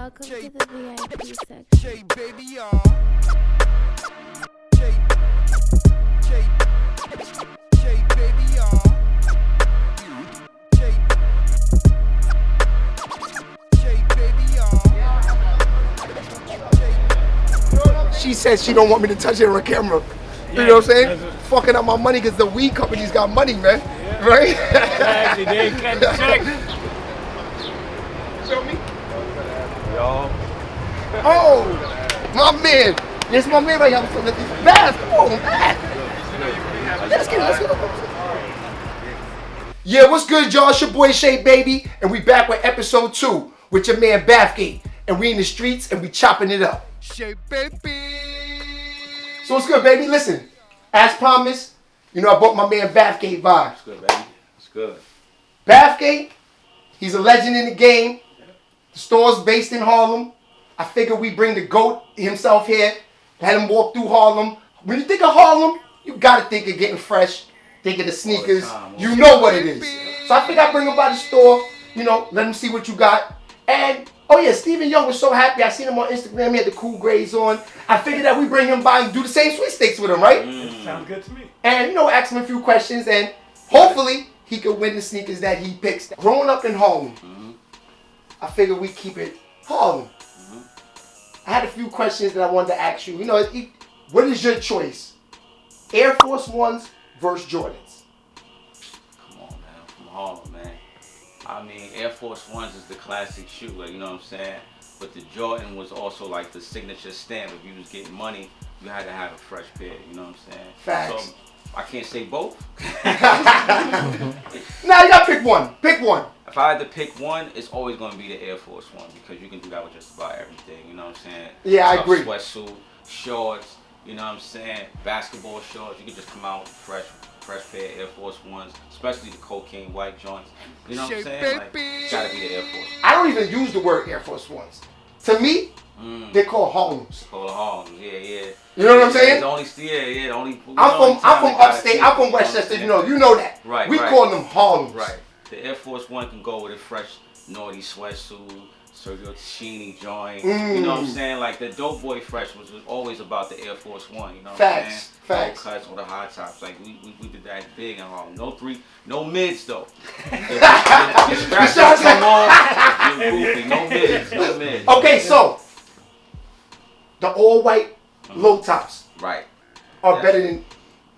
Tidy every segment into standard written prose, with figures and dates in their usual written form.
Welcome to the VIP section. Sheababytv. She says she don't want me to touch it on camera. You know what I'm saying? Fucking up my money because the weed company's got money, man. Yeah. Right? Exactly. They ain't cut the check. Show me. Yo. Oh, my man. This my man right here. I'm let this bath. Come on, bath. Let's get. Yeah, what's good, y'all? It's your boy Sheababytv, and we back with episode 2 with your man Bathgate, and we in the streets and we chopping it up. Sheababytv. So what's good, baby? Listen, as promised, you know I bought my man Bathgate vibes. It's good, baby. It's good. Bathgate, he's a legend in the game. The store's based in Harlem. I figure we bring the GOAT himself here, let him walk through Harlem. When you think of Harlem, you gotta think of getting fresh, think of the sneakers. You know what it is. So I think I bring him by the store, you know, let him see what you got. And, oh yeah, Stephen Young was so happy. I seen him on Instagram. He had the cool grades on. I figured that we bring him by and do the same sweepstakes with him, right? Sounds good to me. And, you know, ask him a few questions, and hopefully he could win the sneakers that he picks. Growing up in Harlem, I figured we keep it Harlem. I had a few questions that I wanted to ask you. You know, what is your choice? Air Force Ones versus Jordans? Come on, man. From Harlem, man. I mean, Air Force Ones is the classic shoe, like, you know what I'm saying? But the Jordan was also like the signature stamp. If you was getting money, you had to have a fresh pair, you know what I'm saying? Facts. So, I can't say both. Now you gotta pick one. Pick one. If I had to pick one, it's always going to be the Air Force One because you can do that with just about everything, you know what I'm saying? Yeah, I Tough agree. Sweatsuit, shorts, you know what I'm saying? Basketball shorts, you can just come out with fresh pair of Air Force Ones, especially the cocaine white joints. You know what I'm saying? Like, it's gotta be the Air Force. I don't even use the word Air Force Ones. To me, they're called Harlems. Call it Harlem, yeah. You know what I'm saying? The only, the only. I'm from upstate. I'm from Westchester. You know that. Right. We call them Harlems. Right. The Air Force One can go with a fresh naughty sweatsuit, Sergio Tacchini joint. You know what I'm saying? Like the Dope Boy Fresh was always about the Air Force One. You know what I'm saying? Facts. No cuts or the high tops. Like we did that big and Harlem. No mids though. The straps come off. You're goofy. No mids. Okay, so the all white low tops are better than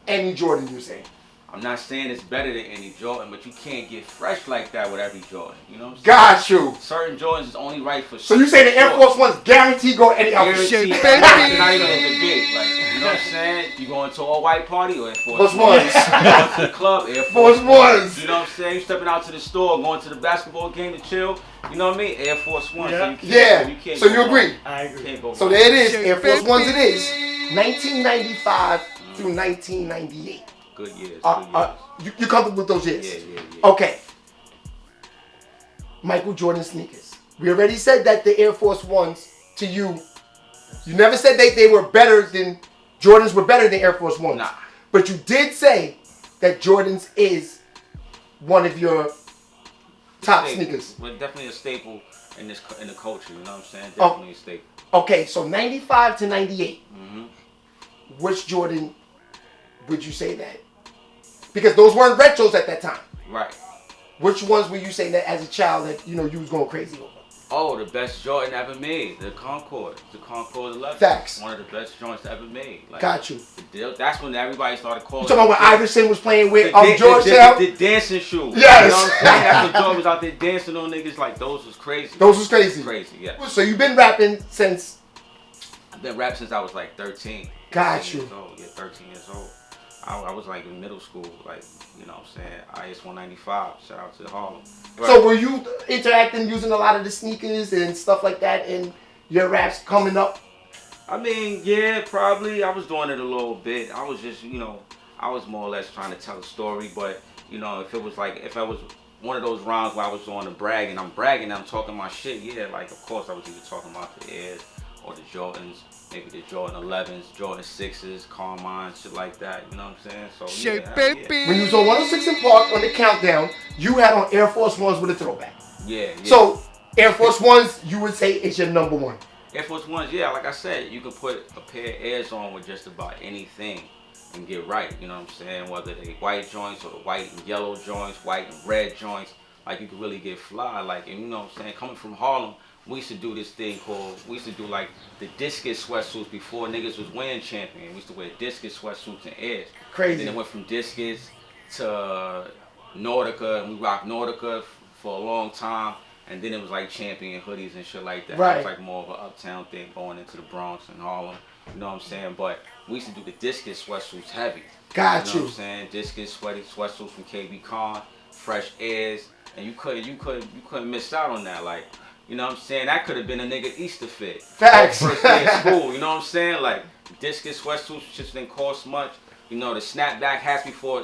any Jordan, you saying? I'm not saying it's better than any Jordan, but you can't get fresh like that with every Jordan. You know what I'm saying? Got you. Certain Jordans is only right for. So you say the Air Force Ones guarantee go any outfit? Guaranteed. Not even in the big. Like, you know what I'm saying? You going to all white party or Air Force Ones? You going to the club, Air Force Ones. You know what I'm saying? You stepping out to the store, going to the basketball game to chill. You know what I mean? Air Force Ones. Yeah. So you can't so you agree? I agree. Can't go so there it is. Air Force Ones it is. 1995 through 1998. Good years. You comfortable with those years? Yeah. Okay. Michael Jordan sneakers. We already said that the Air Force Ones to you never said they were better than, Jordans were better than Air Force Ones. Nah. But you did say that Jordans is one of your top sneakers. But definitely a staple in the culture, you know what I'm saying? Definitely a staple. Okay, so 95 to 98. Which Jordan would you say that? Because those weren't retros at that time. Right. Which ones were you saying that as a child that you was going crazy over? Oh, the best Jordan ever made, the Concord 11. Facts. One of the best joints ever made. Like, got you. That's when everybody started calling. You talking about when Iverson was playing with Georgetown? The dancing shoes. Yes. You know what I'm saying? That's when Jordan was out there dancing on niggas. Like, those was crazy. Crazy, yeah. So you've been rapping since? I've been rapping since I was like 13. Got you. 13 years old. I was like in middle school, like, you know what I'm saying, IS 195, shout out to Harlem. Right. So were you interacting using a lot of the sneakers and stuff like that in your raps coming up? I mean, yeah, probably. I was doing it a little bit. I was just, I was more or less trying to tell a story, but, if I was one of those rounds where I was on the brag and I'm bragging, I'm talking my shit, yeah, like, of course I was either talking about the Airs or the Jordans. Maybe the Jordan 11s, Jordan 6s, Carmine, shit like that. You know what I'm saying? So yeah. When you was on 106 in Park on the countdown, you had on Air Force Ones with a throwback. Yeah. So Air Force Ones, you would say is your number one. Air Force Ones, yeah, like I said, you can put a pair of Airs on with just about anything and get right. You know what I'm saying? Whether they white joints or the white and yellow joints, white and red joints, like you can really get fly. Like, and you know what I'm saying? Coming from Harlem, we used to do this thing called, we used to do like the discus sweatsuits before niggas was wearing Champion. We used to wear discus sweatsuits and Airs. Crazy. And then it went from discus to Nordica, and we rocked Nordica for a long time. And then it was like Champion hoodies and shit like that. Right. It was like more of an uptown thing going into the Bronx and Harlem. You know what I'm saying? But we used to do the discus sweatsuits heavy. Got You know what I'm saying? Discus sweatsuits from KB Khan, fresh Airs, and you couldn't miss out on that. Like, you know what I'm saying? That could have been a nigga Easter fit. Facts. First day of school. You know what I'm saying? Like discus sweatsuits just didn't cost much. You know, the snapback hats before.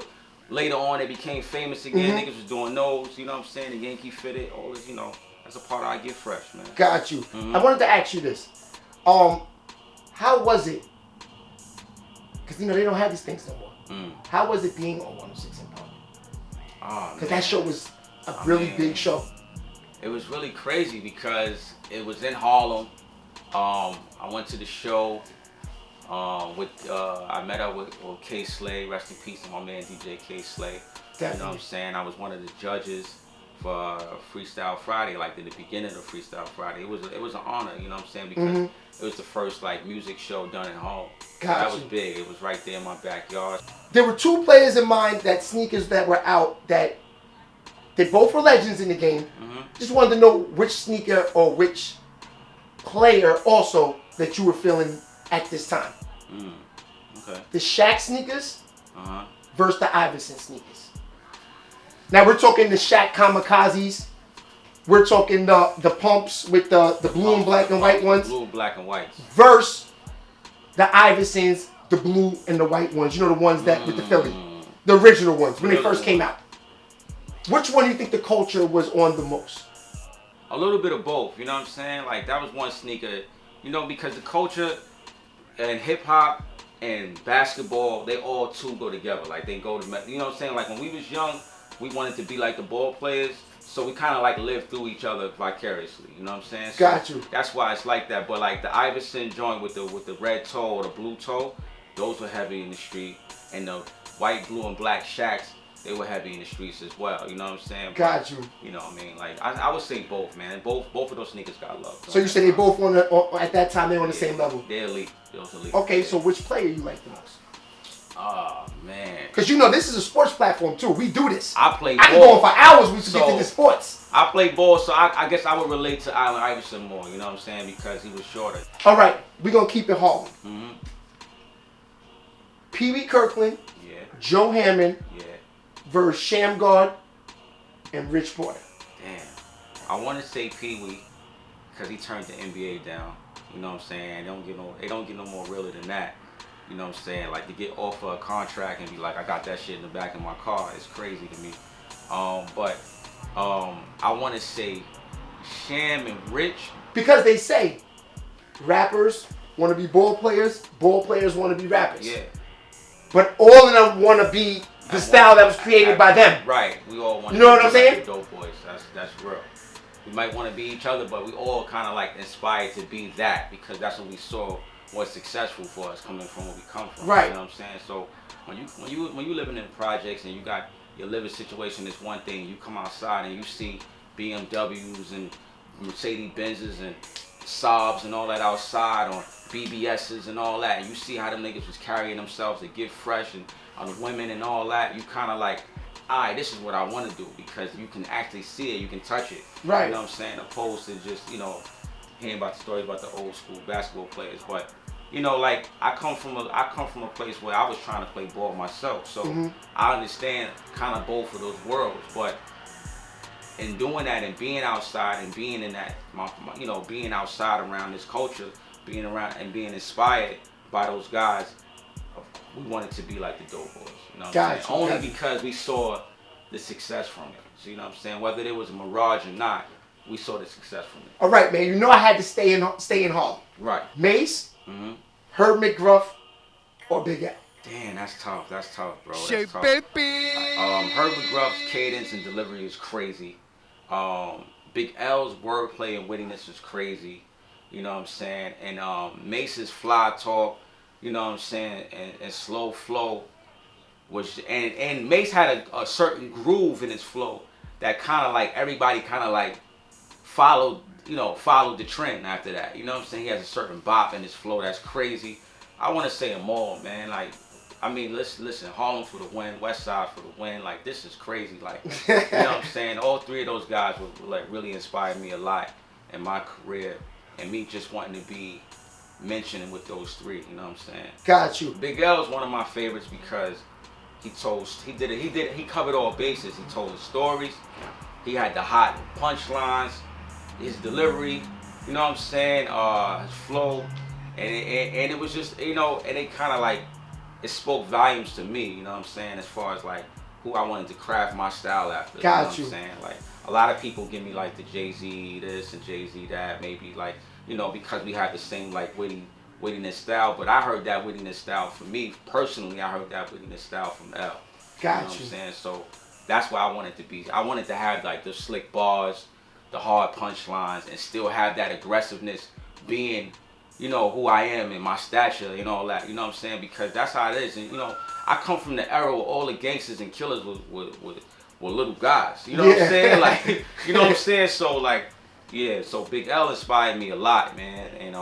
Later on, they became famous again. Niggas was doing those, you know what I'm saying? The Yankee fitted, all this, you know. That's a part of I Get Fresh, man. Got you. I wanted to ask you this. How was it? Because, you know, they don't have these things no more. How was it being on 106 & Park? Because that show was a really big show. It was really crazy because it was in Harlem. I went to the show. I met up with K Slay, rest in peace to my man DJ K Slay. Definitely. You know what I'm saying? I was one of the judges for Freestyle Friday, like in the beginning of Freestyle Friday. It was an honor, you know what I'm saying? Because it was the first like music show done at home. That was big. It was right there in my backyard. There were two players in mind that sneakers that were out that they both were legends in the game. Just wanted to know which sneaker or which player also that you were feeling at this time. Okay. The Shaq sneakers versus the Iverson sneakers. Now we're talking the Shaq Kamikazes. We're talking the pumps with the blue and black and white ones. Blue, black, and white. Versus the Iversons, the blue and the white ones. You know, the ones that with the Philly. The original ones when they first came out. Which one do you think the culture was on the most? A little bit of both, you know what I'm saying? Like that was one sneaker, you know, because the culture and hip hop and basketball, they all two go together. Like they go to, you know what I'm saying? Like when we was young, we wanted to be like the ball players, so we kind of like lived through each other vicariously. You know what I'm saying? So Got you. That's why it's like that. But like the Iverson joint with the red toe or the blue toe, those were heavy in the street, and the white, blue, and black Shaqs, they were heavy in the streets as well. You know what I'm saying? Got you. You know what I mean? Like I would say both, man. Both of those sneakers got love. So you say they both at that time they were on the same level. They're elite. Those elite. Okay, so which player you like the most? Oh man. Because you know this is a sports platform too. We do this. I play ball. I can go on for hours. We should get to the sports. I play ball, so I guess I would relate to Allen Iverson more. You know what I'm saying? Because he was shorter. All right, we're gonna keep it Harlem. Pee Wee Kirkland, Joe Hammond, versus Shamgard and Rich Porter. Damn. I want to say Pee Wee because he turned the NBA down. You know what I'm saying? They don't get no more realer than that. You know what I'm saying? Like to get off a contract and be like, I got that shit in the back of my car. It's crazy to me. But I want to say Sham and Rich. Because they say rappers want to be ball players want to be rappers. Yeah. But all of them want to be the style that was created by them. Right. We all want to You know what I'm saying? Like the dope boys. That's real. We might want to be each other, but we all kind of like inspired to be that because that's what we saw was successful for us coming from where we come from. Right. You know what I'm saying? So when you living in projects and you got your living situation is one thing, you come outside and you see BMWs and Mercedes Benzes and Saabs and all that outside on BBSs and all that, and you see how them niggas was carrying themselves to get fresh and on the women and all that, you kind of like, alright, this is what I want to do because you can actually see it, you can touch it. Right. You know what I'm saying? Opposed to just, you know, hearing about the stories about the old school basketball players. But, you know, like I come from a place where I was trying to play ball myself. So I understand kind of both of those worlds. But in doing that and being outside and being in that, you know, being outside around this culture, being around and being inspired by those guys, we wanted to be like the dope boys. You know what I'm saying? Only because we saw the success from it. So you know what I'm saying? Whether there was a mirage or not, we saw the success from it. All right, man. You know I had to stay in Harlem. Right. Mace, Herb McGruff, or Big Al. Damn, that's tough. That's tough, bro. Sheababytv. Herb McGruff's cadence and delivery is crazy. Big L's wordplay and wittiness was crazy. You know what I'm saying? And Mace's fly talk, you know what I'm saying, and slow flow was, and Mace had a certain groove in his flow that kind of like everybody kind of like followed the trend after that. You know what I'm saying? He has a certain bop in his flow that's crazy. I want to say them all, man. Like, I mean, listen, Harlem for the win, West Side for the win. Like, this is crazy. Like, you know what I'm saying? All three of those guys were like really inspired me a lot in my career, and me just wanting to be mentioned with those three. You know what I'm saying? Got you. Big L is one of my favorites because he covered all bases. He told the stories. He had the hot punchlines, his delivery, you know what I'm saying, his flow, and it was just, you know, and it kind of like, it spoke volumes to me, you know what I'm saying, as far as like who I wanted to craft my style after. Got you. Know what I'm saying? Like, a lot of people give me like the Jay-Z this and Jay-Z that, maybe like, you know, because we have the same like wittiness style, but I heard that wittiness style for me personally. I heard that wittiness style from L. Got you. Know what I'm saying? So that's why I wanted to be. I wanted to have like the slick bars, the hard punchlines, and still have that aggressiveness, being, you know, who I am and my stature, you know, all that. You know what I'm saying? Because that's how it is. And you know, I come from the era where all the gangsters and killers were little guys. You know what I'm saying? Like, you know what I'm saying? So like, yeah. So Big L inspired me a lot, man. And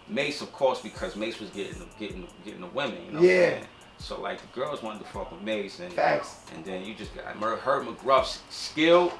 Mace, of course, because Mace was getting the women. You know what I'm saying? So like, the girls wanted to fuck with Mace, and facts. And then you just got Herb McGruff's skill.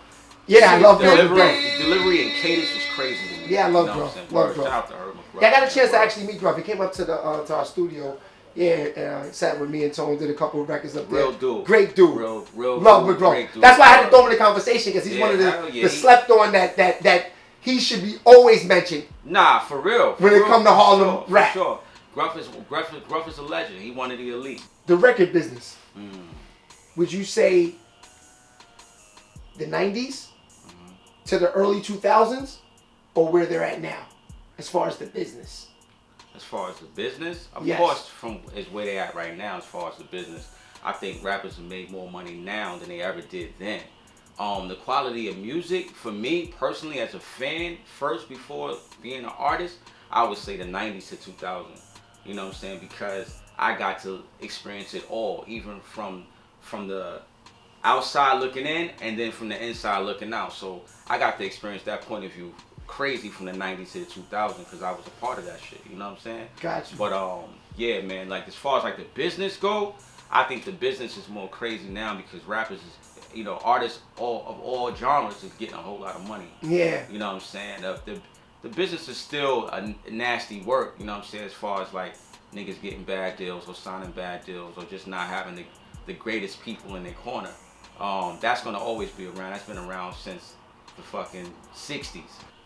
Yeah, I love delivery and cadence was crazy to me. Yeah, I love you know Gruff. Love Gruff. Shout out to Herb McGruff. Yeah, I got a chance to actually meet Gruff. He came up to the to our studio. Yeah, and sat with me and Tone, did a couple of records up there. Real dude. Great dude. Real love dude. McGruff. That's why I had to throw him in the conversation, because he's one of the slept on that he should be always mentioned. Nah, for real. When it come to Harlem rap. For sure. Gruff is a legend. He one of the elite. The record business. Would you say the 90s to the early 2000s, or where they're at now, as far as the business? As far as the business, of Yes. course, is where they at right now. As far as the business, I think rappers have made more money now than they ever did then. The quality of music, for me personally, as a fan, first before being an artist, I would say the 90s to 2000. You know what I'm saying? Because I got to experience it all, even from the outside looking in, and then from the inside looking out. So I got to experience that point of view crazy from the 90s to the 2000s, because I was a part of that shit. You know what I'm saying? Gotcha. But yeah, man. Like, as far as like the business go, I think the business is more crazy now, because rappers is, you know, artists of all genres is getting a whole lot of money. Yeah. You know what I'm saying? The business is still a nasty work. You know what I'm saying? As far as like niggas getting bad deals or signing bad deals or just not having the greatest people in their corner. That's gonna always be around. That's been around since the fucking 60s.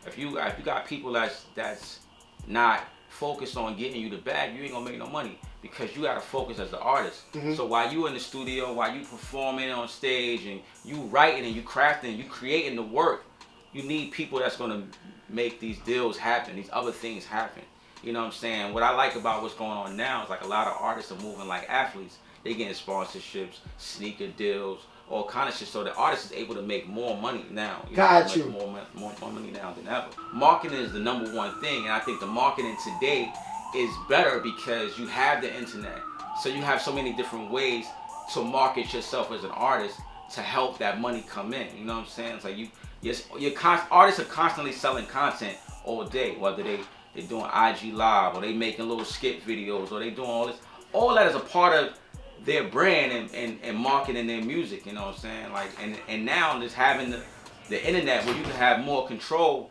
If you got people that's not focused on getting you the bag, you ain't gonna make no money, because you gotta focus as the artist. So while you in the studio, while you performing on stage, and you writing and you crafting, you creating the work, you need people that's gonna make these deals happen, these other things happen. You know what I'm saying? What I like about what's going on now is like a lot of artists are moving like athletes. They getting sponsorships, sneaker deals, all kind of shit. So the artist is able to make more money now. Got you. More money now than ever. Marketing is the number one thing, and I think the marketing today is better because you have the internet. So you have so many different ways to market yourself as an artist to help that money come in. You know what I'm saying? It's like artists are constantly selling content all day, whether they're doing IG Live, or they making little skit videos, or they doing all this. All that is a part of their brand and marketing their music, you know what I'm saying? Like, and now just having the internet where you can have more control,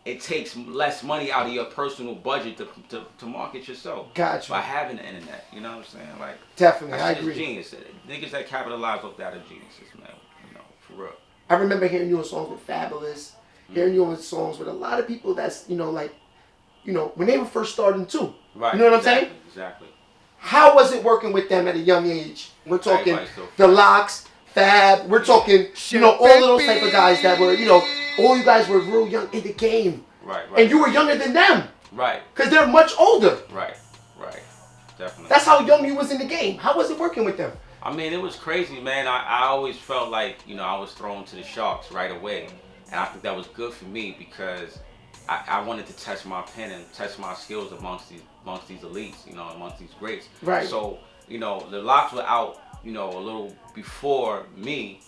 it takes less money out of your personal budget to market yourself. Gotcha. By having the internet, you know what I'm saying? Like, definitely, I that shit agree. is genius. Niggas that capitalize off that are geniuses, man. You know, for real. I remember hearing you on songs with Fabulous, hearing you on songs with a lot of people that's, you know, like, you know, when they were first starting too. Right. You know what I'm saying? Exactly. How was it working with them at a young age? We're talking the Locks, Fab. We're talking, you know, all of those type of guys that were, you know, all you guys were real young in the game. Right. And you were younger than them. Right. Because they're much older. Right. Definitely. That's how young you was in the game. How was it working with them? I mean, it was crazy, man. I always felt like, you know, I was thrown to the sharks right away. And I think that was good for me because I wanted to test my pen and test my skills amongst these elites, you know, amongst these greats. Right. So, you know, the locks were out, you know, a little before me,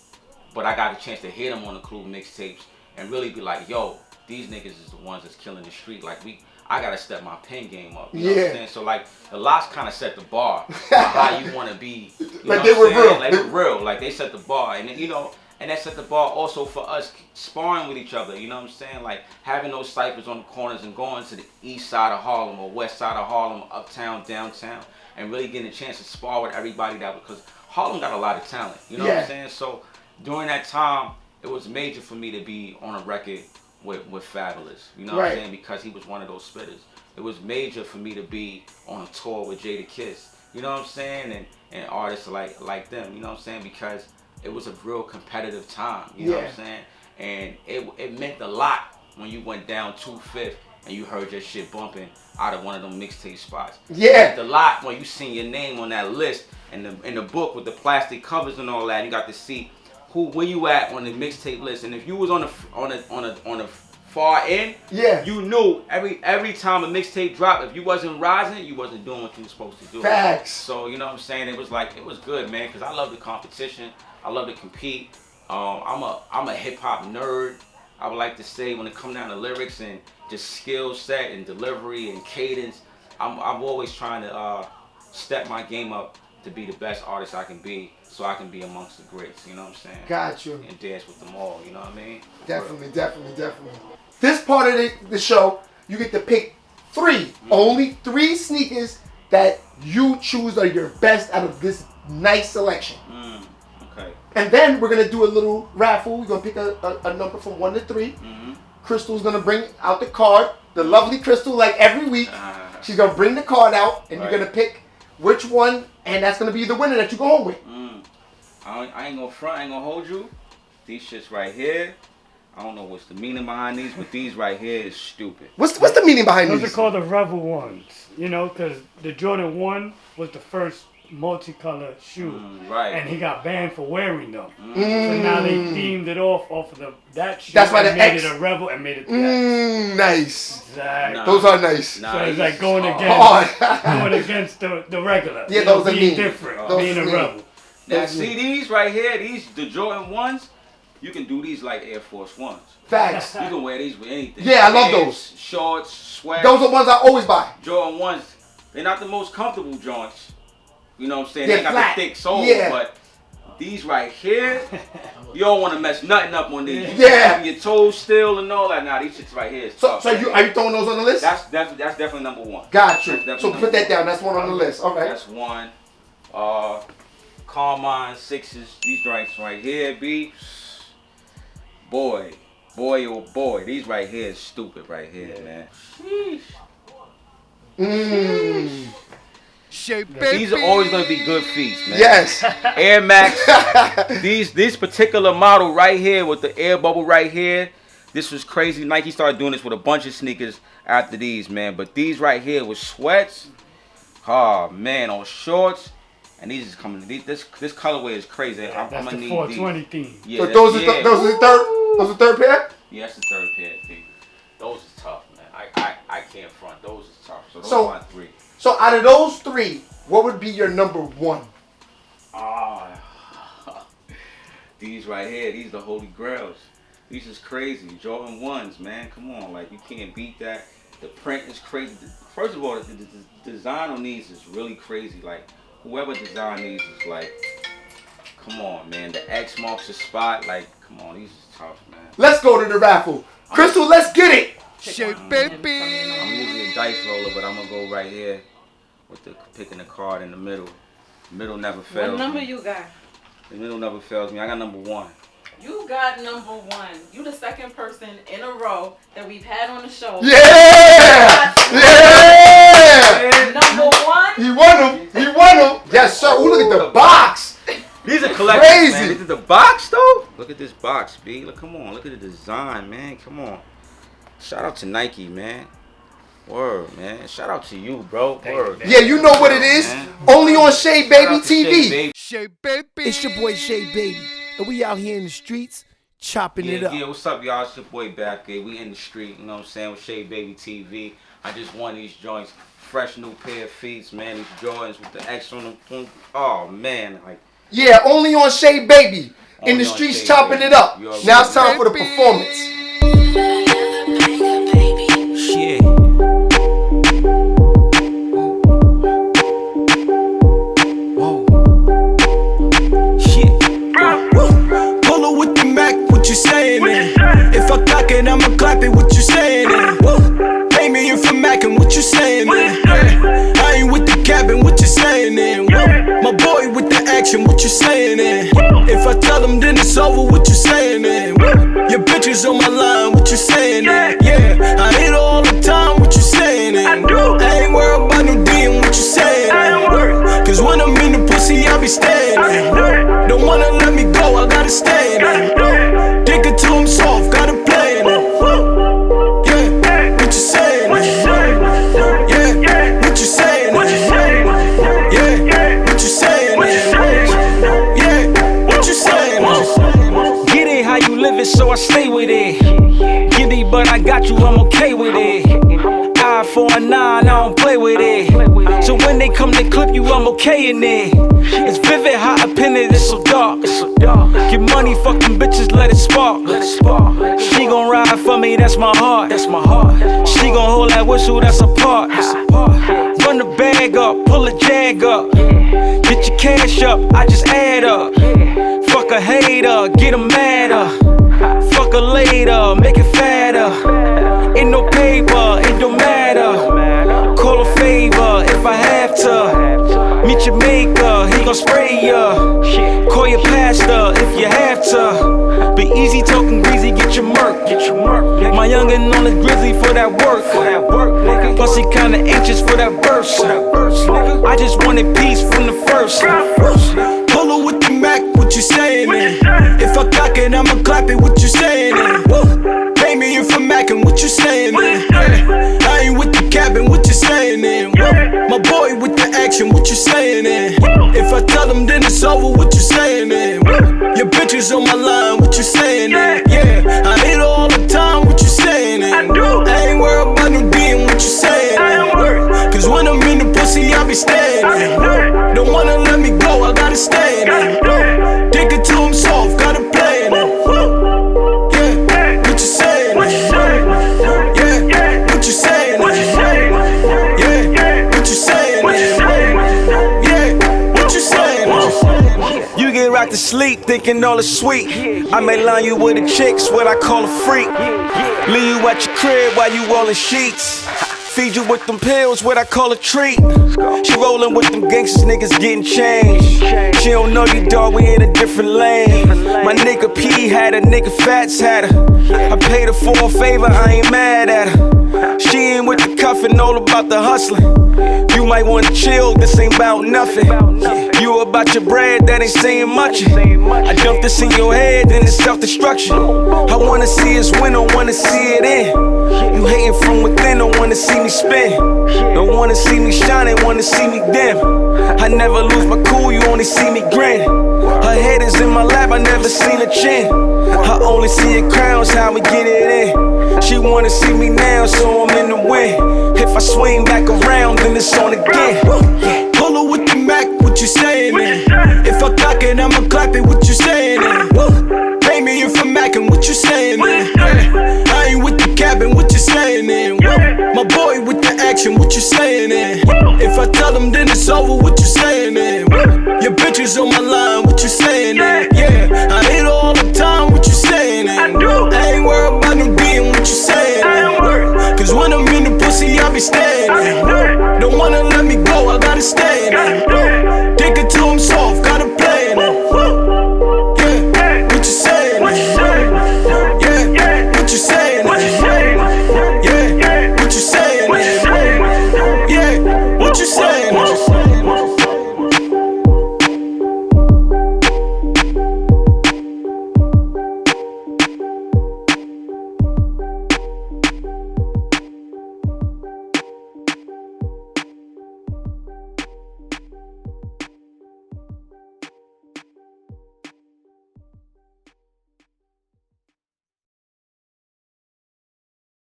but I got a chance to hear them on the Clue mixtapes and really be like, yo, these niggas is the ones that's killing the street. Like I gotta step my pen game up. You know what I'm saying? So like the locks kind of set the bar for how you want to be. Like they were real. Like they were real. Like they set the bar, and you know. And that set the bar also for us sparring with each other, you know what I'm saying? Like having those ciphers on the corners and going to the east side of Harlem or west side of Harlem, uptown, downtown, and really getting a chance to spar with everybody because Harlem got a lot of talent, you know what I'm saying? So during that time, it was major for me to be on a record with Fabulous, you know what I'm saying? Because he was one of those spitters. It was major for me to be on a tour with Jada Kiss, you know what I'm saying? And artists like them, you know what I'm saying? Because it was a real competitive time, you know what I'm saying? And it meant a lot when you went down 2/5 and you heard your shit bumping out of one of them mixtape spots. Yeah. It meant a lot when you seen your name on that list and in the book with the plastic covers and all that. You got to see where you at on the mixtape list. And if you was on the far end, you knew every time a mixtape dropped, if you wasn't rising, you wasn't doing what you were supposed to do. Facts. So you know what I'm saying? It was good, man, because I love the competition. I love to compete. I'm a hip hop nerd. I would like to say when it comes down to lyrics and just skill set and delivery and cadence, I'm always trying to step my game up to be the best artist I can be, so I can be amongst the greats. You know what I'm saying? Got you. And dance with them all. You know what I mean? Definitely. This part of the show, you get to pick only three sneakers that you choose are your best out of this nice selection. Okay. And then we're gonna do a little raffle. We're gonna pick a number from 1 to 3. Crystal's gonna bring out the card, the lovely Crystal, like every week. She's gonna bring the card out, and you're gonna pick which one, and that's gonna be the winner that you go home with. I ain't gonna front, I ain't gonna hold you. These shits right here, I don't know what's the meaning behind these, but these right here is stupid. What's the meaning behind these? Those are called the Rebel ones, you know, because the Jordan 1 was the first multicolor shoe, and he got banned for wearing them. So now they themed it off of that shoe. That's why they the made X it a Rebel and made it the X. Nice. Exactly. Those are nice. So it's like going against the regular. Yeah, those are being mean. different, Those being a mean. rebel. Now see these right here, the Jordan 1s, you can do these like Air Force 1s. Facts. You can wear these with anything. Yeah, I love those. Shorts, sweats. Those are ones I always buy. Jordan 1s, they're not the most comfortable joints. You know what I'm saying? They're They got flat. the thick soles, Yeah. but these right here, you don't want to mess nothing up on these. You Yeah. have your toes still and all that. Now these shits right here is So tough, are man. you throwing those on the list? That's definitely number 1. Got you. That's definitely So number put that 1. down. That's one on the list. All right. That's 1. Carmine 6s. These joints right here, B. Boy, oh boy. These right here is stupid right here, man. Sheesh. These are always gonna be good feats, man. Yes. Air Max. This particular model right here with the air bubble right here. This was crazy. Nike started doing this with a bunch of sneakers after these, man. But these right here with sweats. Oh man, on shorts. And these is coming. This colorway is crazy. Yeah, I'm that's gonna the need 420 these. theme. Yeah, So those are the third pair? Yeah, that's the third pair. P. Those is tough, man. I can't front. Those is tough. So those So- are my 3. So out of those 3, what would be your number 1? These right here, these the holy grails. These is crazy. Jordan 1s, man. Come on, like you can't beat that. The print is crazy. First of all, the design on these is really crazy. Like whoever designed these is like, come on, man. The X marks the spot. Like, come on, these is tough, man. Let's go to the raffle. Crystal, let's get it. Sheababytv. I'm usually a dice roller, but I'm gonna go right here with picking the card in the middle. Middle never fails. What number me. you got? The middle never fails me. I got number 1. You got number 1. You the second person in a row that we've had on the show. Yeah! Yeah! Number 1. He won him. Yes, sir. Ooh, look at the box. These are collectors, Crazy. man. Look at the box, though. Look at this box, B. Look, come on. Look at the design, man. Come on. Shout out to Nike, man. Word, man. Shout out to you, bro. Word. Yeah, you know what it is. Man. Only on Sheababytv. Sheababy. It's your boy Sheababy, and we out here in the streets chopping it up. Yeah, what's up, y'all? It's your boy Bathgate. We in the street, you know what I'm saying, with Sheababytv. I just won these joints. Fresh new pair of feet, man. These Jordans with the X on them. Oh, man. Like, yeah, only on Shea Baby. In the streets chopping it up. Now it's time for the performance. Shit. Whoa. Shit. Pull up with the Mac, what you saying, man? If I cock it, I'ma clap it, what you saying, man? Pay me in for Mackin', what you saying, man? I ain't with the cabin, what you saying, man? My boy with the action, what you saying, man? If I tell them, then it's over, what you saying, man? Your bitches on my line, what you saying, man? Yeah, I hit her all the time, what you saying, man? I ain't worried about no DM, what you saying, man? Cause when I'm in the pussy, I be staying, man. Don't wanna let me go, I gotta stay, man. Dig it till I'm soft, gotta play, man. Yeah, what you saying, man? Yeah, what you saying, man? Yeah, what you saying, man? Yeah, what you saying, man? Get it how you live it, so I stay with it. Giddy, but I got you, I'm okay with it. Eye for a 9, I don't play with it. So when they come to clip you, I'm okay in it. It's vivid how I pin it, it's so dark. Get money, fuck them bitches, let it spark. She gon' ride for me, that's my heart. She gon' hold that whistle, that's a part. Run the bag up, pull a jag up. Get your cash up, I just add up. Fuck a hater, get 'em madder. Fuck her later, make it fatter. Ain't no paper, it don't matter. Call a favor if I have to. Meet your maker, he gon' spray ya. Call your pastor if you have to. Be easy talking greasy, get your murk. My youngin' on the grizzly for that work. Plus he kinda anxious for that verse. I just wanted peace from the first. Pull up with the Mac, what you saying, man? If I cock it, I'ma clap it, what you saying, man? Pay me in for Mackin', what you saying, man? I ain't with the cabin, what you saying, man? My boy with the action, what you saying, man? If I tell them, then it's over, what you saying, man? Your bitches on my line, what you saying, man? Yeah, I hit her all the time, what you saying, man? I ain't worried about no DM, what you saying, man? Cause when I'm in the pussy, I be staying, man. Don't wanna let me go, I gotta stay, man. Dig it till I'm soft, gotta play, man. Yeah, what you saying, man? Yeah, what you saying, man? Yeah, what you saying, man? Yeah, what you saying, man? You get right to sleep thinking all is sweet. I may line you with a chick, what I call a freak. Leave you at your crib while you all in sheets. Feed you with them pills, what I call a treat. She rollin' with them gangsters, niggas getting changed. She don't know you, dog, we in a different lane. My nigga P had her, nigga Fats had her. I paid her for a favor, I ain't mad at her. She ain't with the cuffin', all about the hustlin'. You might wanna chill, this ain't about nothing. You about your bread, that ain't saying much. I dump this in your head, then it's self-destruction. I wanna see us win, don't wanna see it in. You hating from within, don't wanna see me spin. Don't wanna see me shine, they wanna see me dim. I never lose my cool, you only see me grin. Her head is in my lap, I never seen her chin. I only see her crowns, how we get it in. She wanna see me now, so I'm in the wind. If I swing back around, then it's on again. Pull up with the Mac, what you saying, man? If I cock it, I'ma clap it, what you saying, man? Pay me in for Mackin', what you saying, man? I ain't with the cabin, what you saying, man? My boy with the action, what you saying, man? If I tell them, then it's over, what you saying, man? Your bitches on my line, what you saying, man? Yeah, I hit her all the time, what you saying, man? I ain't worried about no DM, what you saying, man? Cause when I'm in the pussy, I be staying, man.